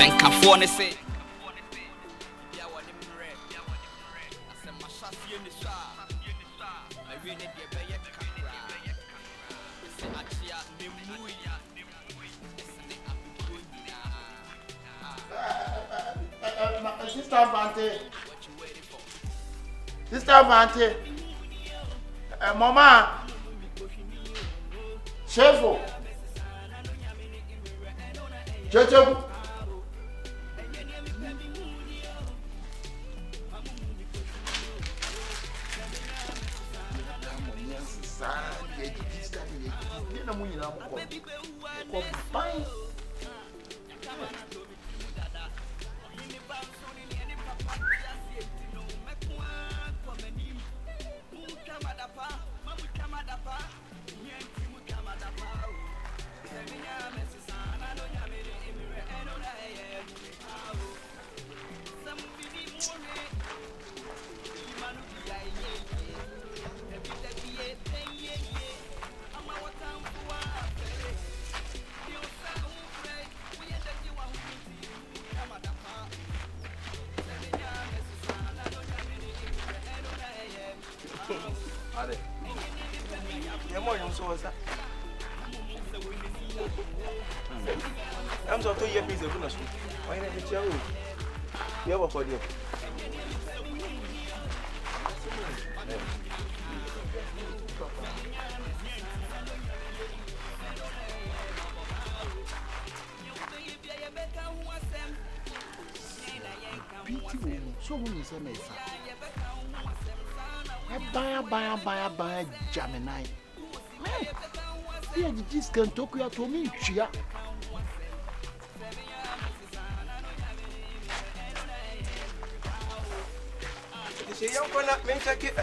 Shenka phone say. Sister Vante, Momaa, Shifo, Kyekyeku. I'm so to hear please open us. Why not the chair? You have a for you. So when you say me, buy Gemini. Man, this can talk you to me, Chia. You see, you're going to make it.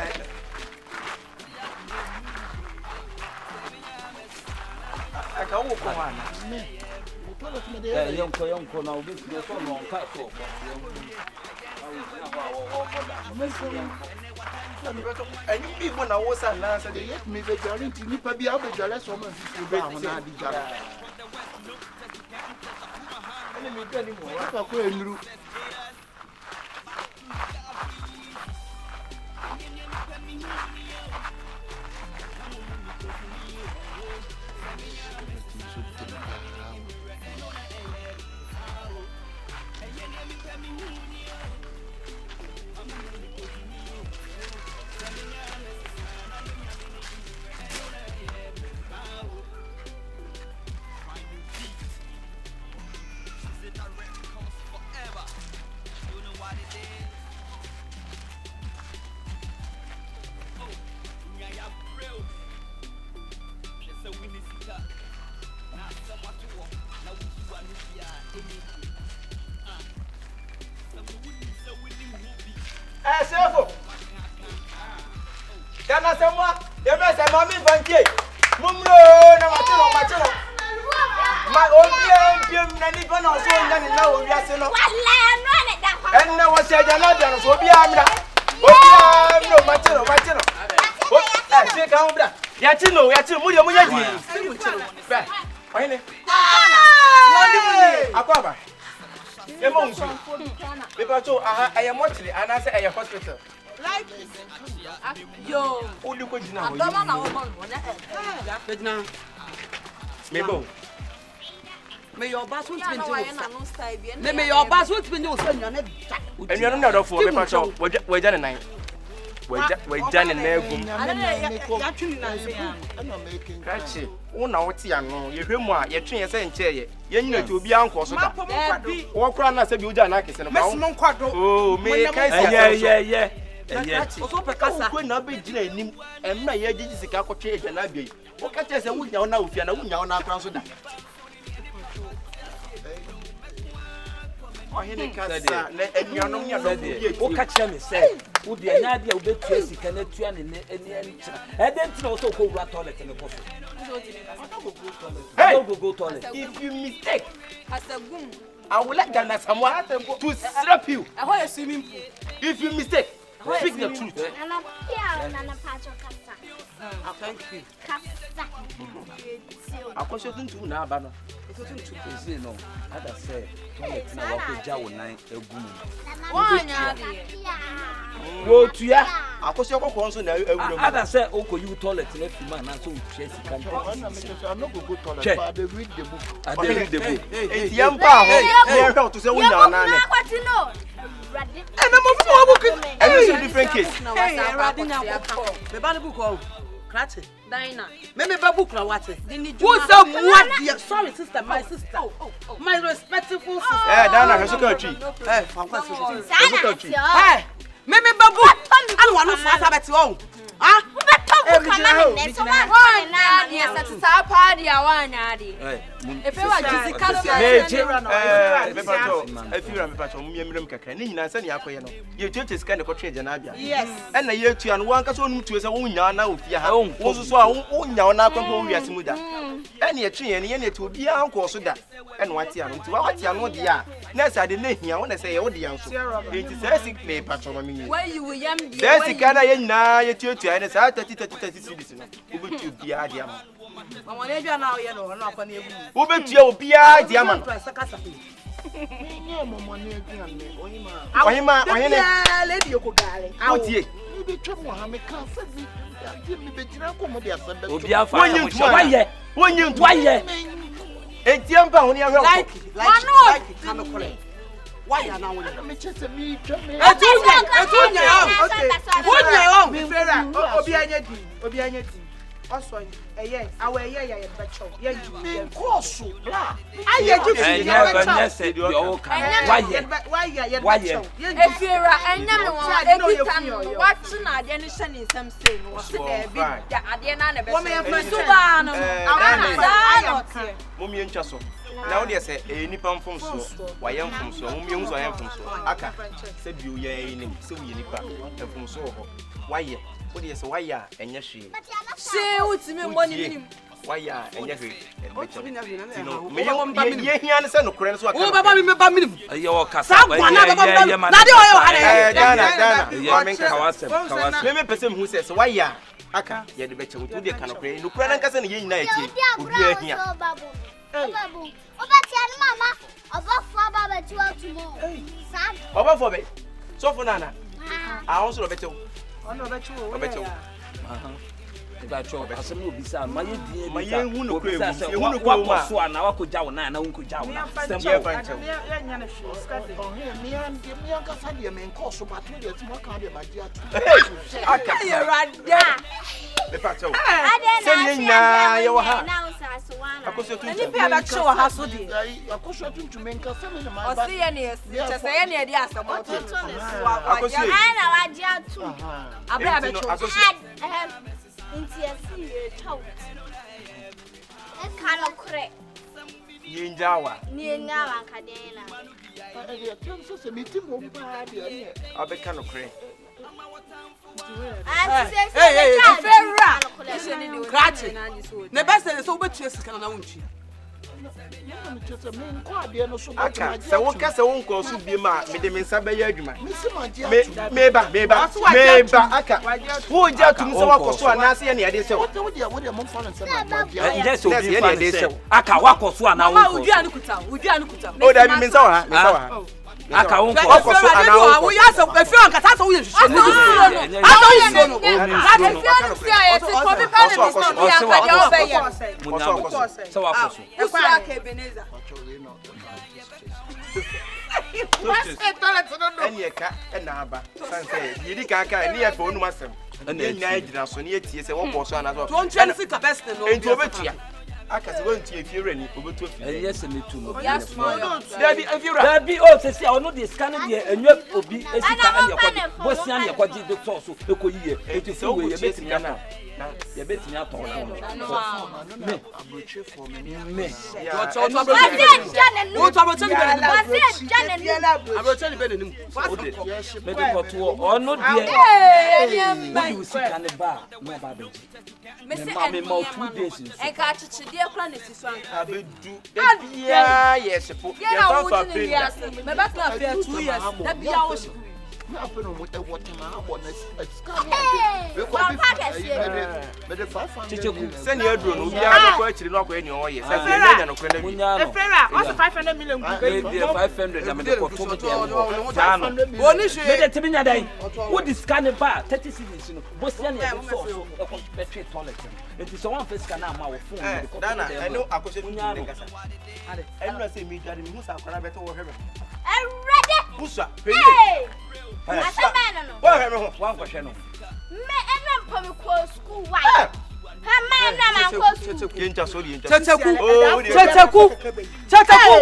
I can't walk on. Young now, this is so long. And you people now was a last day. Yet me the guarantee Nipa be able to jealous woman to be on the jar. Shifo. Then Asamoah, you must have mommy banky. Mumro, no matter. My own Nipa no so nyane na wo wiase no. And now was said another so be amra. Obi no matter. Say come bra. Yatino, mu de mu yadi. Bra. Oyene. Akwaba. Emonsu. Because I am watching and I say I am hospital. Likeee. Yo. Only go jina. Adoma na wo bon. Mebo. May your bass won't be may your bass won't be no son. And you're not for paper show. We're done at we're done in there. Catchy. Oh, now what's young? You hear more. You're trying to say, you know, to be uncle. Walk around as a beauty and I can send a quadro. Oh, may I? Yeah. Also, because I could not be dealing and my age is a caco change and I be. What can I say? We know now if you're not crossing that. Oh, he can't you're not what catch them say? Would be an idea of the Tracy can let you in any. I didn't also go to toilet in the coffee. I will go toilet. If you mistake, I will let them Asamoah to slap you. I want a swimming pool. If you mistake, speak the truth. Thank you. akɔsɔ tuntum na aba no Say no. Ada say toilet na wa ko jawo nan egu mu. Wanya de. Wo tuya. akɔsɔ kɔkɔ nso na ewuro mu Ada say o ko you toilet na fi man na so tua sika nta. I no go toilet, Check. but I dey read the book. I dey read the book. yɛmpa ho yɛhwɛ to sɛ wonya na ne ɛna mo fu mo book ɛno so different case Hey, Radina book. Me ba book o. Krate. Daina. Me ba book na what? Who say what? Sorry sister, my sister. My respectful sister. Dana hwɛ so ka twi Fanfa sister. Hey, Me ba book. Anu wa no fa ta beti o. Ah? Hey, mepacho mmiemrem kakra ne nyina sɛ ne akɔyɛ no ye tuache sika ne kɔtwe gya na abia ɛna ye tua no wanka so onum tue sɛ wonya na ofia ha wo so so a wonya wo na akɔmpa wo wiase mu da ɛna ye twe ne ye ne to bia ankɔ so da ɛna wate ano nti wate ano de a na sɛ ade na hia wo na sɛ ye wo de yan so enti sɛ sik me pacho no menyi sɛ sika na ye nyina ye tuatua ne sɛ 30 cedis no wobetu bia de ama Mama ne dwa na o ye no na akɔ na egu. wobetua obia de ama Yeah, mama, ne aduane. Ohima lady okogale. wotie Me be twem wa ha me ka fa bi. Ya me be gyina komo de asem be. Obi afa. Wonyi ntu Why? etiampa ho ne ahwe Like come correct. Why ya na wona? Me chese me twem me. Etunya okay. Wonya Me fera obi anya di. Also eye awe eye ya becho. Ye Me course bra. Aye ju fi ya becho. Why? Efiera enya me won ekita no watch na ade no hye ne nsam sei no wo se da bi da ade na na be so ba no momie ntwa so na wo de sɛ nipa mfom so wayɛ mfom so momie hu so wayɛ mfom so aka sɛ bio yɛ nim sɛ wo yɛ nipa mfom so ho wayɛ wo de sɛ wayɛ ɛnyɛ hwe se utimi mboni minim wayɛ ɛnyɛ hwe me hia ne sɛ no korɛ no so aka wo baba mi me ba minim. Aye wo kasa. Na de o yo Dana Kawasem. me pese hu sɛ wayɛ aka yɛ de bɛkyɛ wo de ka no korɛ no korɛ nan kasa ne yɛ nyina yɛ tie obi ahia Babu. Obatian mama. Obafo baba ti atumo. Sad. Obafo be. So for nana. Ah on so betew. Ono becho. Aha. Eba cho asem obi sa ma ye die Ma ye hu no obi kwa sa emu. se Ye hu no wa kwa ko so ana wa ko jawo na na won ko jawo na. Ye fanche. Ya nya na hwe. Skade. Oh, me an ka sa de me course but me de timo ka de ma dia tu. Aka. ye rada Me pacho. Ade Se ni na ye wa ha. na usaso wana. Akoso tu. Ni pe abacho wa ha so de. Akosho tuntu me nka sa me na ma o ba. se ye ne chese ye ne de Asamoah Akoso. Ana wa dia tu. abe abecho Akoso. Nti asi ye taw. E kana kure. Ye njawa. Ni nga wa nkade na. E tun so se me timo pa de ne. Abeka no kre. Hey, Ferra. Krate. Ne ba se so obetua sika na wontwi. Me chese me nko ade no so ba Aka. Se wo ka se wo nko so bi ma me de me nsa ba yɛ adwuma. me se ma dia tu. Meba aka. Wo ja tum se wakoso anase ye ne yade se wo. What de mo fa no se ma dia. Nje se obi fa ne se aka wa ko so ana won ko. Udua ne kuta. O da bi me nsa wa ha. Aka won ko. Wakoso ana wo. Wo ya se efi on kata so wo ye hwehwe. Se wa ko so. Eni eka na aba sanse yidi ka ni e fa onum asem ni nyina agina so ni etie se wo bo so ana so Don't try to see capacity no. enti obetua aka se won tie fiere ni obetu afi Yes se metu no. Dabi afiura Dabi o se se ono de scan de enwa obi esika ane yakodi bosia ne yakodi doctor so ekoyiye eti so we ye betimi na ye betimi aton me Abroche for me. me Abroche ni be nanim. me de ko to ono de me you sika ne ba no ba be me ma 2 days enka chichide kura ne siso anka abedu ebia yesepo ye fa fa pe me ba tna fe 2 years da bia wo shi na ape no mo what na abon na scan we ko bi me de 500 Kyekyeku send you aduro no obi a ko akiri no akọ eni o ye say enya no kro na bi Efrera also 500 million go 500 am de ko to me dem no Oni hwe me de timi nya dai wo di scan ba 30 cedis no bosia na e so e ko betwe toilet it is one face scan am a wo phone Daina I know akose ni ngasa enu say me dware me hu sa akwara beto wo hwebe ready busa hey Asamoah no wo hwebe ho wan ko hwe no me ena mpam ko school why ha man na man ko school yencha sorry yencha Kyekyeku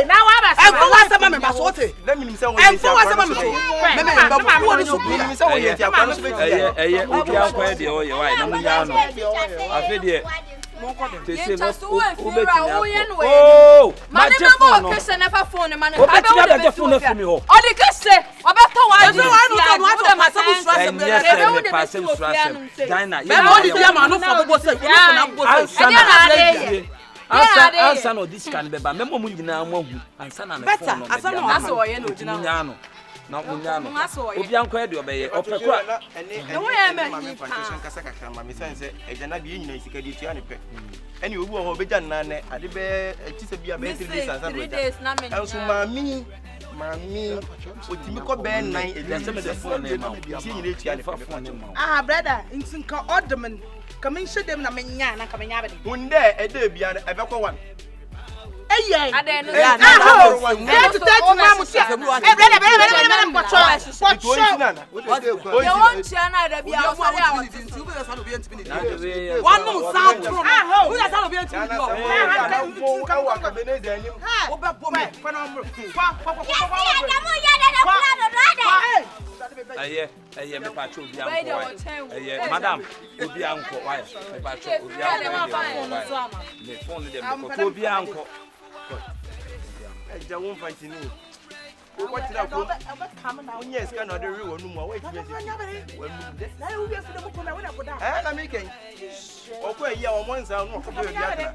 na wa ba enko wa sama me ba so te let me nim say wo enko wa sama me so me ba bu wo so nim say wo yencha akwara so be obi akwa de o ye why na munya no afi de oh ma je phone no kese na fa phone man o be ti ada je phone na mi ho o de kese o be to wa so wa no to wa to ma sabu stress me yes me pass stress Daina me mo di dia ma no fo bobo se ko no na bobo se ansa no this can be ba me mo nyina mo hu ansa na na phone no asa no asa o ye no jina no na munya no obi anko e de obeye opekura wo ye me Nipa kasa kaka ma me sense ejana bi nyina isika di tua ne pe eni obu ho beja nna ne ade be etise bia be 3 days ansa no eja enso mami otimi ko be nan ejase me de phone ne ma si nyina etua ne pe brother ntinka odman kamin shedem na menya na kamenya be hunde ede bia e be ko wan Eye. Ade no. Ya na. Let's take mama tia. Brother, you want China da bia o sare a one no sound true. Who ya sound be ntimi do. Wo be bo me. Aye me pa cho obi anko aye madam obi anko why me pa cho obi anko me phone dem ko obi anko eja won fantini o ko tira ko onye ska na de rewo nu mu a wa ti bezi wa nu de na wo be fu dem ko na wo na boda na me ken o ko eya o mo nsa nu o ko be bia kana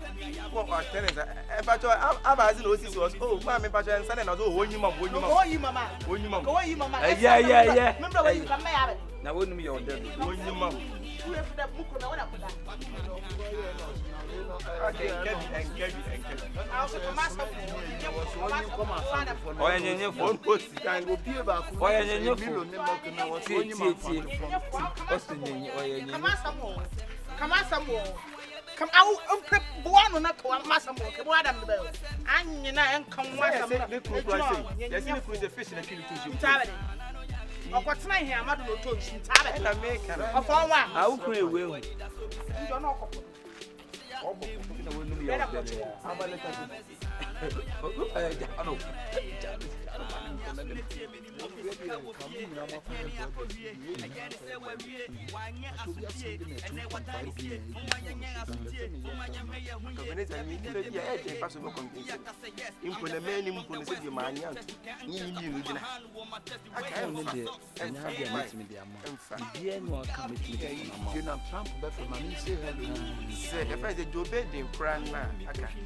ko o tenesa e ba cho abazi na osisi o ma me pa cho nsa na zo onyi mama ko yi mama yeah remember when you come ya be na wonu mi yo de onyi mama wo fu dem ko na wo na boda okay kebi also komasa oya nyenye phone post kan go bie ba ku oya nyenye phone milo ne mo kana wo so onyi ma osi nyenye oya nyenye kamasa mo kam awu umpe buano na to masa mo ke bo adam be anyi na en kan wasa mo ne ku kwa sei yes ne ku the fish na kili tu ju tabe okotena hi amadu no to nshi tabe na me kana ofo wa awu kure ewe hu ndo na okopo obo na wonu mi yo de abale ta ano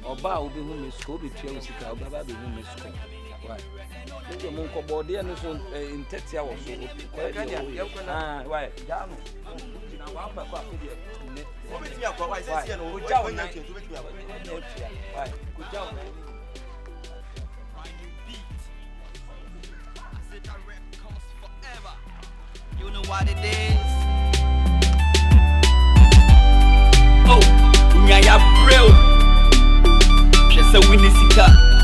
Oba obi hu me school be tia usika oba ba be hu me school why nje mo nko body no so intete awo so why jano na wa pa kwa fe de obeti akwa why say no go jaw na why go jaw na you know what it is. Oh, unya ya bro. Just a winning sika.